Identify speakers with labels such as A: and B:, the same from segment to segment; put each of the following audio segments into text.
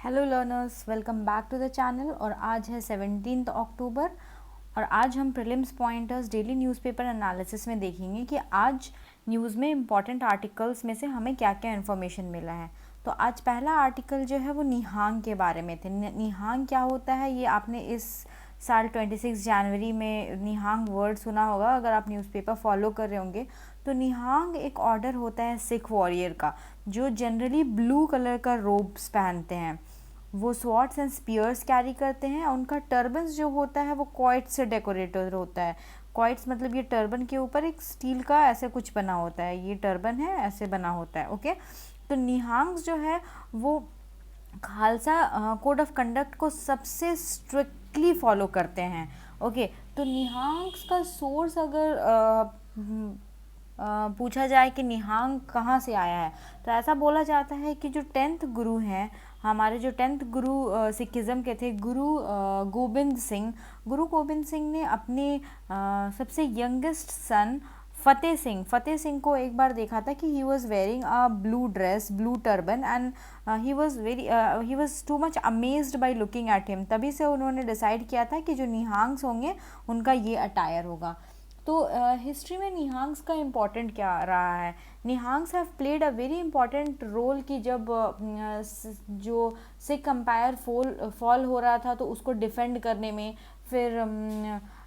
A: Hello learners, welcome back to the channel. और आज है 17 अक्टूबर और आज हम prelims pointers daily newspaper analysis में देखेंगे कि आज न्यूज़ में इम्पॉर्टेंट आर्टिकल्स में से हमें क्या क्या इन्फॉर्मेशन मिला है। तो आज पहला आर्टिकल जो है वो निहांग के बारे में थे। निहांग क्या होता है ये आपने इस साल 26 जनवरी में निहांग वर्ड सुना होगा अगर आप न्यूज़पेपर फॉलो कर रहे होंगे। तो निहांग एक ऑर्डर होता है सिख वॉरियर का, जो जनरली ब्लू कलर का रोब्स पहनते हैं। वो स्वॉर्ड्स एंड स्पीयर्स कैरी करते हैं। उनका टर्बन्स जो होता है वो क्वाइट्स से डेकोरेटेड होता है। क्वाइट्स मतलब ये टर्बन के ऊपर एक स्टील का ऐसे कुछ बना होता है, ये टर्बन है ऐसे बना होता है। ओके, तो निहांग्स जो है वो खालसा कोड ऑफ कंडक्ट को सबसे स्ट्रिक्टली फॉलो करते हैं। ओके, तो निहांग्स का सोर्स अगर पूछा जाए कि निहांग कहाँ से आया है, तो ऐसा बोला जाता है कि जो 10th गुरु हैं, हमारे जो 10th गुरु सिखिज़म के थे, गोबिंद सिंह ने अपने सबसे यंगेस्ट सन फतेह सिंह को एक बार देखा था कि he was wearing a blue dress, blue turban, and he was too much amazed by looking at him. तभी से उन्होंने डिसाइड किया था कि जो निहांग्स होंगे उनका ये अटायर होगा। तो हिस्ट्री में निहांग्स का इम्पॉर्टेंट क्या रहा है? Nihangs have played a very important role कि जब जो सिख एम्पायर फॉल हो रहा था तो उसको डिफेंड करने में, फिर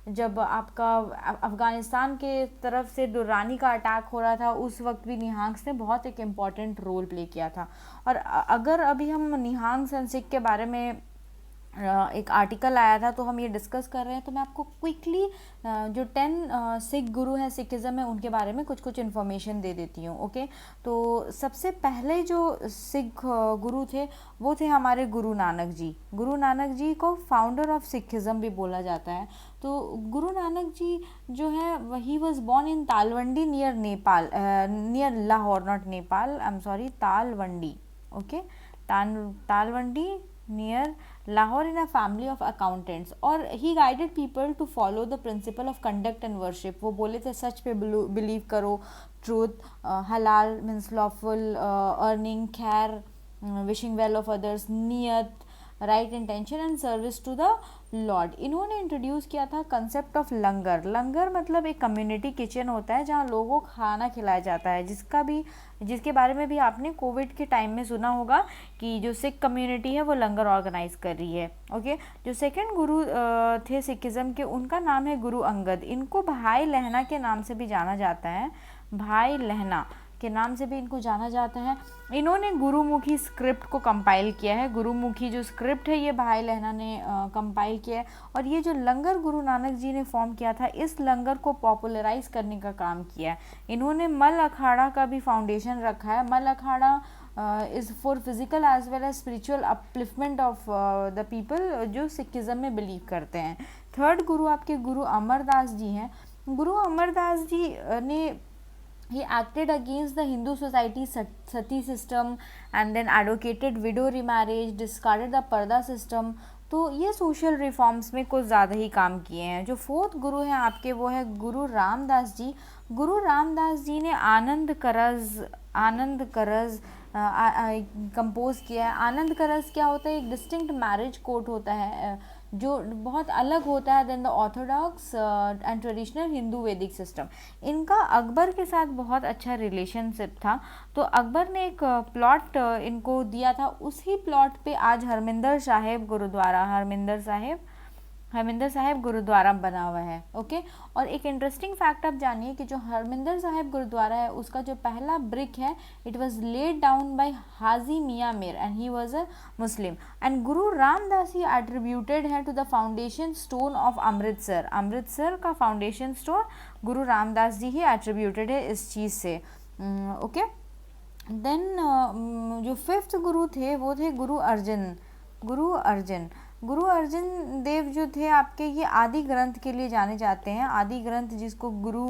A: जब आपका अफ़गानिस्तान के तरफ से दुर्रानी का अटैक हो रहा था उस वक्त भी निहांग्स ने बहुत एक इम्पॉर्टेंट रोल प्ले किया था। और अगर अभी हम निहांग्स एंड सिख के बारे में एक आर्टिकल आया था तो हम ये डिस्कस कर रहे हैं, तो मैं आपको क्विकली जो 10 सिख गुरु हैं सिखिज़म में उनके बारे में कुछ कुछ इन्फॉर्मेशन दे देती हूँ। ओके, तो सबसे पहले जो सिख गुरु थे वो थे हमारे गुरु नानक जी। गुरु नानक जी को फाउंडर ऑफ सिखिज़म भी बोला जाता है। तो गुरु नानक जी जो है he was born in Talwandi near Nepal, near Lahore, not Nepal, I am sorry, Talwandi. Okay, Talwandi near Lahore in a family of accountants, और he guided people to follow the principle of conduct and worship। वो बोले थे सच पे बिलीव करो, ट्रूथ, हलाल means lawful earning, खैर wishing well of others, नियत right intention and service to the lord. इन्होंने इंट्रोड्यूस किया था कंसेप्ट ऑफ लंगर। लंगर मतलब एक कम्युनिटी किचन होता है जहाँ लोगों को खाना खिलाया जाता है, जिसके बारे में भी आपने कोविड के टाइम में सुना होगा कि जो सिख कम्युनिटी है वो लंगर ऑर्गेनाइज कर रही है। ओके, जो सेकंड गुरु थे सिखिज़म के, उनका नाम है गुरु अंगद। इनको भाई लहना के नाम से भी जाना जाता है, भाई लहना के नाम से भी इनको जाना जाता है। इन्होंने गुरुमुखी स्क्रिप्ट को कंपाइल किया है। गुरुमुखी जो स्क्रिप्ट है ये भाई लहना ने कंपाइल किया है। और ये जो लंगर गुरु नानक जी ने फॉर्म किया था, इस लंगर को पॉपुलराइज करने का काम किया है। इन्होंने मल अखाड़ा का भी फाउंडेशन रखा है। Mal Akhara is for physical as well as spiritual upliftment of the people जो सिखिज़म में बिलीव करते हैं। थर्ड गुरु आपके गुरु अमरदास जी हैं। गुरु अमरदास जी ने he acted against the Hindu society sati system and then advocated widow remarriage, discarded the पर्दा सिस्टम। तो ये सोशल रिफॉर्म्स में कुछ ज़्यादा ही काम किए हैं। जो फोर्थ गुरु हैं आपके वो है गुरु रामदास जी। गुरु रामदास जी ने आनंद करज कंपोज किया है। आनंद करज क्या होता है? एक डिस्टिंक्ट मैरिज कोड होता है जो बहुत अलग होता है than the orthodox and traditional Hindu Vedic system. इनका अकबर के साथ बहुत अच्छा रिलेशनशिप था, तो अकबर ने एक प्लॉट इनको दिया था। उसी प्लॉट पे आज हरमिंदर साहिब गुरुद्वारा बना हुआ है। ओके, और एक इंटरेस्टिंग फैक्ट आप जानिए कि जो हरमिंदर साहिब गुरुद्वारा है उसका जो पहला ब्रिक है, it was laid down by Haji Mian Mir and he was a Muslim. And Guru Ramdas he attributed है to the foundation stone of Amritsar का फाउंडेशन स्टोन गुरु रामदास जी ही एट्रीब्यूटेड है इस चीज़ से। ओके, देन जो फिफ्थ गुरु थे वो थे गुरु अर्जन देव जो थे आपके, ये आदि ग्रंथ के लिए जाने जाते हैं। आदि ग्रंथ जिसको गुरु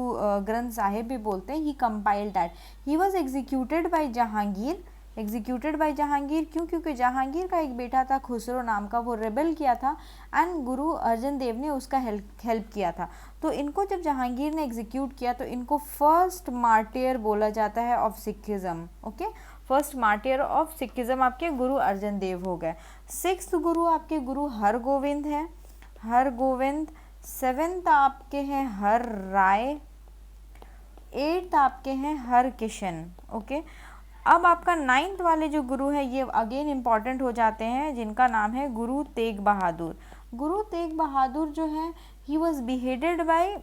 A: ग्रंथ साहिब भी बोलते हैं। He compiled that. He was executed by Jahangir. क्यों? क्योंकि जहांगीर का एक बेटा था खुसरो नाम का, वो रेबल किया था एंड गुरु अर्जन देव ने उसका हेल्प किया था। तो इनको जब जहांगीर ने एग्जीक्यूट किया तो इनको फर्स्ट मार्टियर बोला जाता है of Sikhism. Okay, first martyr of Sikhism आपके गुरु अर्जन देव हो गए। 6th गुरु आपके गुरु हरगोविंद है, हरगोविंद। 7th आपके हैं हर राय। 8th आपके हैं हर किशन। ओके, अब आपका 9th वाले जो गुरु है ये अगेन इम्पॉर्टेंट हो जाते हैं, जिनका नाम है गुरु तेग बहादुर। गुरु तेग बहादुर जो है he was beheaded by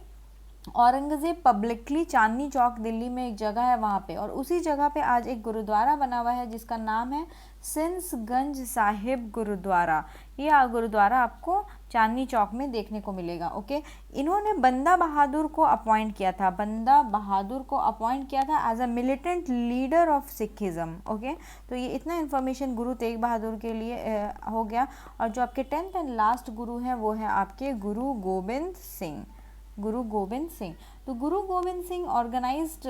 A: Aurangzeb publicly, Chandni Chowk Delhi में एक जगह है वहाँ पे, और उसी जगह पे आज एक गुरुद्वारा बना हुआ है जिसका नाम है सिंसगंज साहिब गुरुद्वारा। ये गुरुद्वारा आपको चांदनी चौक में देखने को मिलेगा। ओके, इन्होंने बंदा बहादुर को अपॉइंट किया था, बंदा बहादुर को अपॉइंट किया था as a militant leader of Sikhism. Okay, तो ये इतना इन्फॉर्मेशन गुरु तेग बहादुर के लिए हो गया। और जो आपके 10th एंड लास्ट गुरु हैं वो है आपके गुरु गोबिंद सिंह, गुरु गोबिंद सिंह। तो Guru Gobind Singh organised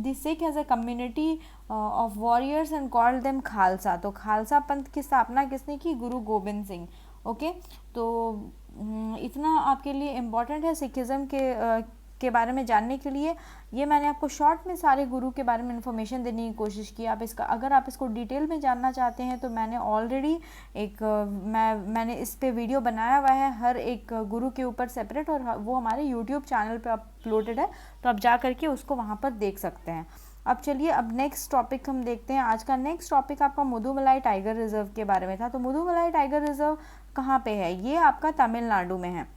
A: the Sikh as a community of warriors and called them Khalsa. तो खालसा पंथ की स्थापना किसने की? गुरु गोबिंद सिंह। ओके, तो इतना आपके लिए इम्पॉर्टेंट है सिखिज़म के बारे में जानने के लिए। ये मैंने आपको शॉर्ट में सारे गुरु के बारे में इन्फॉर्मेशन देने की कोशिश की। आप इसका अगर आप इसको डिटेल में जानना चाहते हैं तो मैंने ऑलरेडी मैंने इस पे वीडियो बनाया हुआ है हर एक गुरु के ऊपर सेपरेट, और वो हमारे यूट्यूब चैनल पे अपलोडेड है, तो आप जा करके उसको वहाँ पर देख सकते हैं। अब चलिए, अब नेक्स्ट टॉपिक हम देखते हैं। आज का नेक्स्ट टॉपिक आपका मुदुमलाई टाइगर रिजर्व के बारे में था। तो मुदुमलाई टाइगर रिजर्व कहाँ पे है? ये आपका तमिलनाडु में है,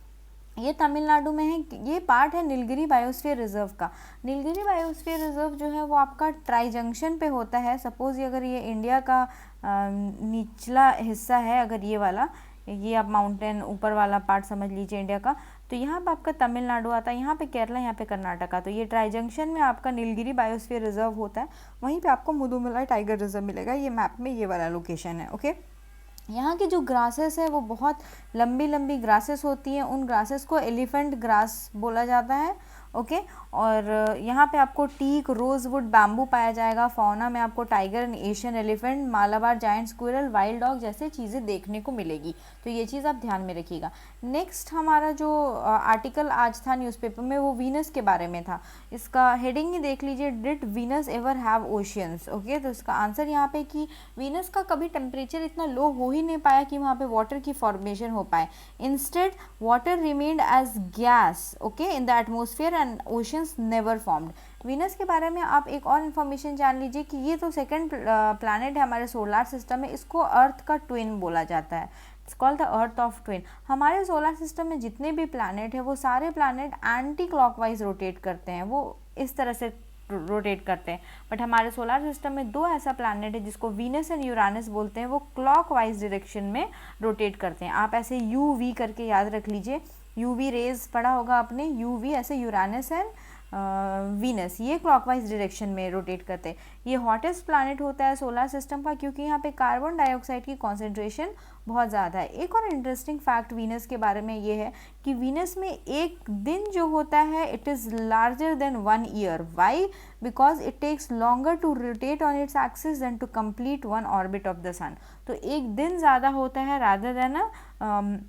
A: ये तमिलनाडु में है। ये पार्ट है नीलगिरी बायोस्फीयर रिजर्व का। नीलगिरी बायोस्फीयर रिजर्व जो है वो आपका ट्राई जंक्शन पे होता है। सपोज़ अगर ये इंडिया का निचला हिस्सा है, अगर ये वाला, ये आप माउंटेन ऊपर वाला पार्ट समझ लीजिए इंडिया का, तो यहाँ पे आपका तमिलनाडु आता है, यहाँ पे केरला, यहाँ पे कर्नाटका। तो ये ट्राई जंक्शन में आपका नीलगिरी बायोस्फीयर रिजर्व होता है, वहीं पे आपको मुदुमलाई टाइगर रिजर्व मिलेगा। ये मैप में ये वाला लोकेशन है। ओके, यहाँ की जो ग्रासेस है वो बहुत लंबी लंबी ग्रासेस होती हैं, उन ग्रासेस को एलिफेंट ग्रास बोला जाता है। ओके, और यहाँ पे आपको टीक, रोजवुड, बैम्बू पाया जाएगा। फौना में आपको tiger, Asian elephant, Malabar giant squirrel, wild dog जैसे चीज़ें देखने को मिलेगी। तो ये चीज़ आप ध्यान में रखिएगा। नेक्स्ट हमारा जो आर्टिकल आज था न्यूज़पेपर में वो वीनस के बारे में था। इसका हेडिंग ही देख लीजिए, did Venus ever have oceans. Okay, तो इसका आंसर यहाँ पे कि वीनस का कभी टेम्परेचर इतना लो हो ही नहीं पाया कि वहाँ पे वाटर की फॉर्मेशन हो पाए। Instead water remained as gas, okay, in the atmosphere and oceans never formed. Venus के बारे में आप एक और इन्फॉर्मेशन जान लीजिए कि ये तो सेकंड प्लैनेट है हमारे सोलर सिस्टम में, इसको अर्थ का ट्विन बोला जाता है। It's called the earth of twin. हमारे सोलर सिस्टम में जितने भी प्लैनेट है वो सारे प्लैनेट एंटी क्लॉकवाइज रोटेट करते हैं, वो इस तरह से रोटेट करते हैं। बट हमारे सोलर सिस्टम में दो ऐसा प्लैनेट है जिसको वीनस एंड यूरानस बोलते हैं, वो क्लॉकवाइज डायरेक्शन में रोटेट करते हैं। आप ऐसे यू वी करके याद रख लीजिए, यूवी रेज पढ़ा होगा आपने, यूवी ऐसे यूरानस एंड वीनस, ये क्लॉकवाइज डायरेक्शन में रोटेट करते हैं। ये हॉटेस्ट प्लैनेट होता है सोलर सिस्टम का क्योंकि यहाँ पे कार्बन डाइऑक्साइड की कॉन्सेंट्रेशन बहुत ज़्यादा है। एक और इंटरेस्टिंग फैक्ट वीनस के बारे में ये है कि वीनस में एक दिन जो होता है it is larger than 1 year. Why? Because it takes longer to rotate on its axis than to complete 1 orbit of the sun. तो एक दिन ज़्यादा होता है rather than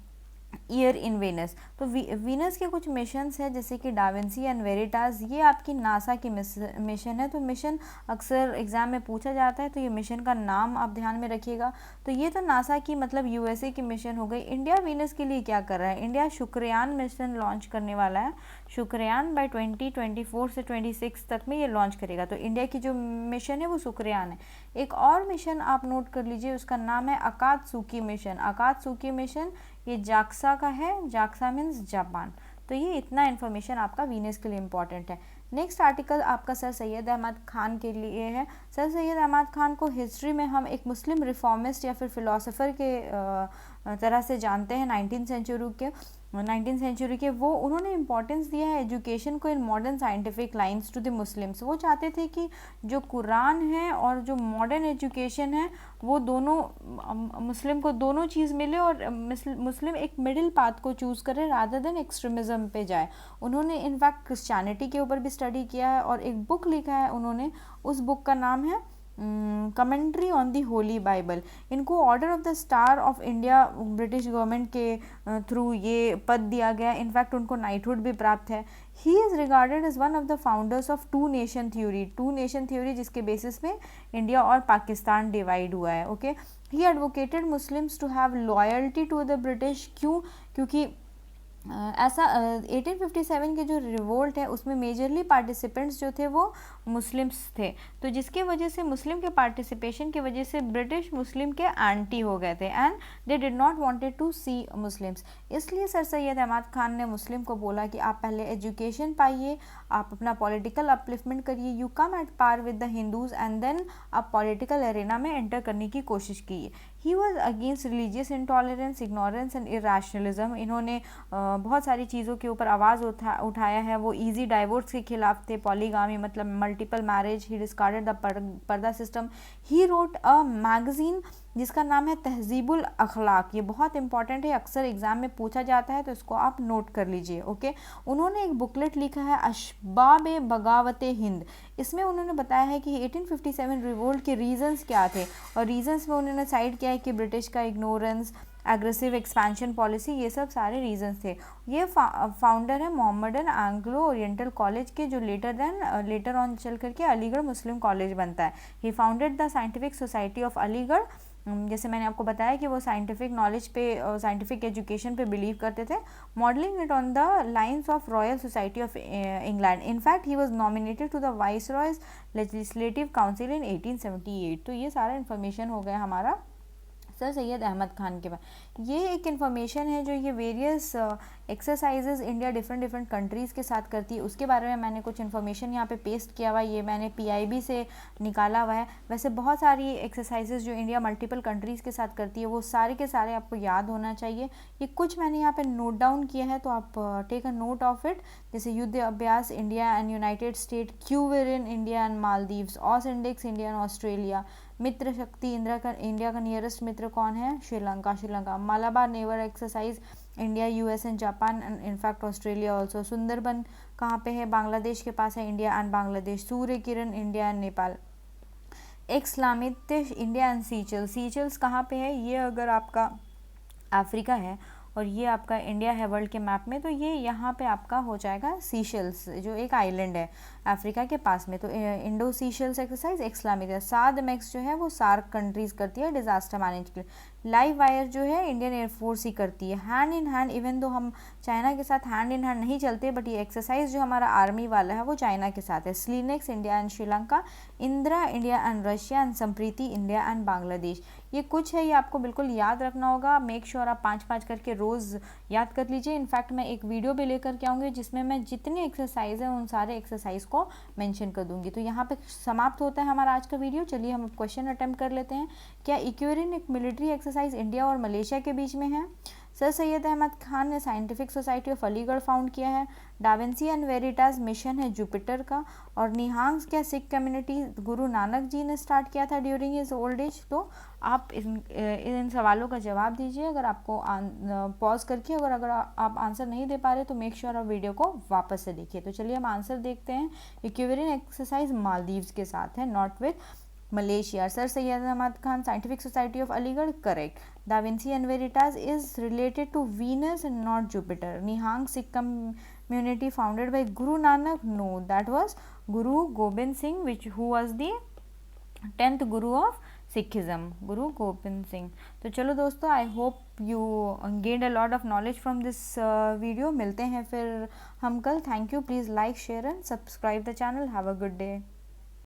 A: year in Venus. तो वीनस के कुछ मिशंस है जैसे कि डाविंसी एंड वेरिटास, ये आपकी नासा की मिशन है। तो मिशन अक्सर एग्जाम में पूछा जाता है, तो ये मिशन का नाम आप ध्यान में रखिएगा। तो ये तो नासा की मतलब यूएसए की मिशन हो गई। इंडिया वीनस के लिए क्या कर रहा है? इंडिया शुक्रयान मिशन लॉन्च करने वाला है। शुक्रयान बाय 2024 से 26 तक में ये लॉन्च करेगा। तो इंडिया की जो मिशन है वो शुक्रयान है। एक और मिशन आप नोट कर लीजिए, उसका नाम है अकात्सुकी मिशन। अकात्सुकी मिशन ये जाक्सा का है, जाक्सा मीन्स जापान। तो ये इतना इन्फॉर्मेशन आपका वीनस के लिए इम्पॉर्टेंट है। नेक्स्ट आर्टिकल आपका सर सैयद अहमद खान के लिए है। सर सैयद अहमद खान को हिस्ट्री में हम एक मुस्लिम रिफॉर्मिस्ट या फिर फिलोसोफर के तरह से जानते हैं। 19th सेंचुरी के वो उन्होंने इम्पोर्टेंस दिया है एजुकेशन को in modern scientific lines to the Muslims. वो चाहते थे कि जो कुरान है और जो मॉडर्न एजुकेशन है वो दोनों मुस्लिम को दोनों चीज़ मिले और मुस्लिम एक मिडिल पाथ को चूज़ करे रादर देन एक्सट्रीमिज़म पे जाए। उन्होंने इनफैक्ट क्रिश्चियनिटी के ऊपर भी स्टडी किया है और एक बुक लिखा है उन्होंने, उस बुक का नाम है commentary on the holy Bible. इनको order of the star of India British government के थ्रू ये पद दिया गया। इनफैक्ट उनको नाइटहुड भी प्राप्त है। He is regarded as one of the founders of two nation theory जिसके बेसिस में इंडिया और पाकिस्तान डिवाइड हुआ है। Okay, he advocated Muslims to have loyalty to the British. क्यों? क्योंकि ऐसा 1857 के जो रिवोल्ट है उसमें मेजरली पार्टिसिपेंट्स जो थे वो मुस्लिम्स थे, तो जिसके वजह से मुस्लिम के पार्टिसिपेशन की वजह से ब्रिटिश मुस्लिम के एंटी हो गए थे and they did not wanted to see Muslims. इसलिए सर सैयद अहमद खान ने मुस्लिम को बोला कि आप पहले एजुकेशन पाइए, आप अपना पॉलिटिकल अपलिफ्टमेंट करिए, you come at par with the Hindus and then आप पॉलिटिकल एरेना में एंटर करने की कोशिश कीजिए। He was against religious intolerance, ignorance and irrationalism. इन्होंने बहुत सारी चीज़ों के ऊपर आवाज़ उठाया है। वो इजी डाइवोर्स के खिलाफ थे, पॉलीगामी मतलब multiple marriage. He discarded the purdah system. He wrote a magazine जिसका नाम है तहजीबुल अखलाक। ये बहुत इंपॉर्टेंट है, अक्सर एग्जाम में पूछा जाता है, तो इसको आप नोट कर लीजिए। ओके, उन्होंने एक बुकलेट लिखा है अशबाब बगावत हिंद। इसमें उन्होंने बताया है कि 1857 रिवोल्ट के रीजंस क्या थे, और रीजंस में उन्होंने साइड किया है कि ब्रिटिश का इग्नोरेंस, एग्रेसिव एक्सपेंशन पॉलिसी, ये सब सारे रीजंस थे। ये फाउंडर है मोहम्मदन एंग्लो ओरिएंटल कॉलेज के, जो लेटर ऑन चल करके अलीगढ़ मुस्लिम कॉलेज बनता है। He founded the scientific society of Aligarh. जैसे मैंने आपको बताया कि वो साइंटिफिक नॉलेज पे, साइंटिफिक एजुकेशन पे बिलीव करते थे, modelling it on the lines of royal society of England. In fact he was nominated to the viceroy's legislative council in 1878। तो ये सारा इन्फॉर्मेशन हो गया हमारा सर सैयद अहमद खान के बाद। ये एक इन्फॉर्मेशन है जो ये various exercises India different countries के साथ करती है, उसके बारे में मैंने कुछ इन्फॉर्मेशन यहाँ पे पेस्ट किया हुआ है। ये मैंने PIB से निकाला हुआ है। वैसे बहुत सारी एक्सरसाइजेज जो इंडिया मल्टीपल कंट्रीज़ के साथ करती है वो सारे के सारे आपको याद होना चाहिए। ये कुछ मैंने यहाँ पे नोट डाउन किया है, तो आप take a note of it. जैसे Yudh Abhyas India and United State, क्यूवेरिन India and Maldives, AUSINDEX India and Australia, Mitra Shakti India का नियरेस्ट मित्र कौन है? Sri Lanka. Malabar naval exercise India, US and Japan and in fact Australia also. Sundarbans कहाँ पे है? बांग्लादेश के पास है, India and Bangladesh. Surya Kiran India and Nepal. एक्सलामित्य इंडिया एंड सीचल्स कहाँ पे है? ये अगर आपका अफ्रीका है और ये आपका इंडिया है वर्ल्ड के मैप में, तो ये यहाँ पे आपका हो जाएगा सीशेल्स, जो एक आइलैंड है अफ्रीका के पास में। तो इंडो सीशेल्स एक्सरसाइज एक्सलामिक। SADMEX जो है वो सार्क कंट्रीज करती है डिजास्टर मैनेज के लिए। लाइव वायर जो है इंडियन एयरफोर्स ही करती है। Hand in hand, even though हम चाइना के साथ हैंड इन हैंड नहीं चलते, बट ये एक्सरसाइज जो हमारा आर्मी वाला है वो चाइना के साथ है। SLINEX India and Sri Lanka, Indra India and Russia and Sampriti India and Bangladesh. ये कुछ है, ये आपको बिल्कुल याद रखना होगा। मेक श्योर आप 5-5 करके रोज़ याद कर लीजिए। इनफैक्ट मैं एक वीडियो भी लेकर के आऊँगी जिसमें मैं जितने एक्सरसाइज हैं उन सारे एक्सरसाइज को मेंशन कर दूंगी। तो यहाँ पे समाप्त होता है हमारा आज का वीडियो। चलिए हम क्वेश्चन अटेम्प्ट कर लेते हैं। क्या इक्वेरिन एक मिलिट्री एक्सरसाइज इंडिया और मलेशिया के बीच में है? सर सैयद अहमद खान ने scientific society of Aligarh found किया है। डाविंसी एंड वेरिटास मिशन है जुपिटर का। और निहांग क्या सिख कम्युनिटी गुरु नानक जी ने स्टार्ट किया था ड्यूरिंग हिज ओल्ड एज? तो आप इन सवालों का जवाब दीजिए। अगर आपको पॉज करके अगर आप आंसर नहीं दे पा रहे तो मेक श्योर आप वीडियो को वापस से देखिए। तो चलिए हम आंसर देखते हैं। इक्वेरिन एक्सरसाइज मालदीव्स के साथ है, not with Malaysia. Sir Syed Ahmad Khan scientific society of Aligarh, correct. DAVINCI and VERITAS is related to Venus and not Jupiter. Nihang Sikh community founded by Guru Nanak, no, that was Guru Gobind Singh which who was the 10th Guru of Sikhism, गुरु गोबिंद सिंह। तो चलो दोस्तों, I hope you gained a lot of knowledge from this video. मिलते हैं फिर हम कल। Thank you. Please like, share and subscribe the channel. Have a good day.